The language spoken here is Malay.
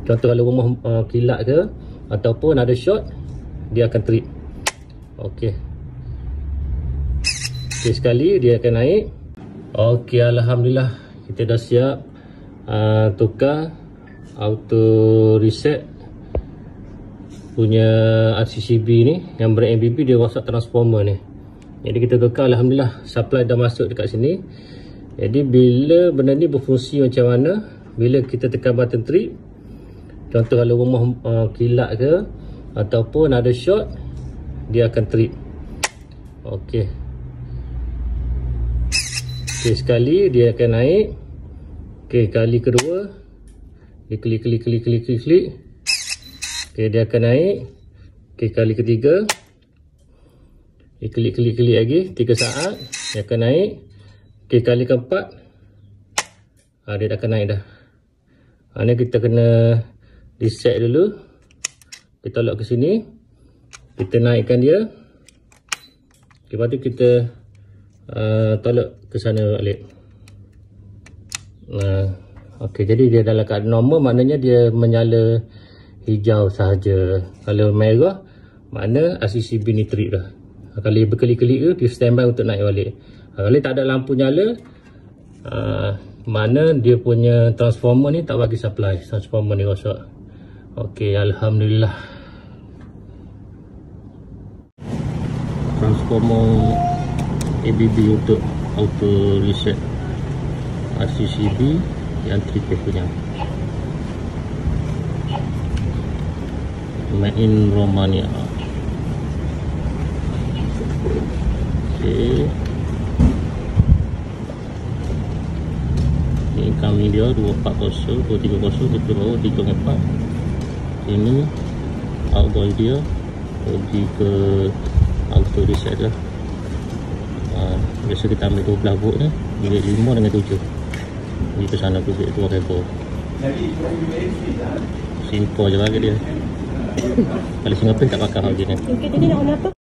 Contoh kalau rumah kilat ke ataupun ada short, dia akan trip. Okey. Okey, sekali dia akan naik. Okey, alhamdulillah kita dah siap tukar auto reset punya RCCB ni. Yang brand ABB dia rosak transformer ni. Jadi kita tukar, alhamdulillah supply dah masuk dekat sini. Jadi bila benda ni berfungsi macam mana, bila kita tekan button trip, contoh kalau rumah kilat ke ataupun ada short, dia akan trip. Okey. Okey, sekali dia akan naik. Okey, kali kedua dia klik. Okey, dia akan naik. Okey, kali ketiga dia klik lagi 3 saat, dia akan naik. Okey, kali keempat dia dah akan naik dah. Ni kita kena reset dulu. Kita lock ke sini, kita naikkan dia. Lepas tu kita tolak ke sana balik. Okey, jadi dia dalam keadaan normal, maknanya dia menyala hijau sahaja. Kalau merah, makna RCCB ni trip dah. Kalau dia berkelip-kelip tu, dia standby untuk naik balik. Kalau tak ada lampu nyala, mana dia punya transformer ni tak bagi supply, transformer ni rosak. Okey, alhamdulillah. Transformer ABB untuk auto reset RCCB yang 3 punya, made in Romania. Okey, ini kami dia 240, 230, kita bawa 34. Ini outboard dia pergi ke auto reset lah. Biasa kita ambil 12 volt ni, bilik 5 dengan 7. Pergi ke sana tu bilik 2000. Simple je bagi dia. Kalau Singapura tak pakai hal gini. Okey, tadi nak on apa?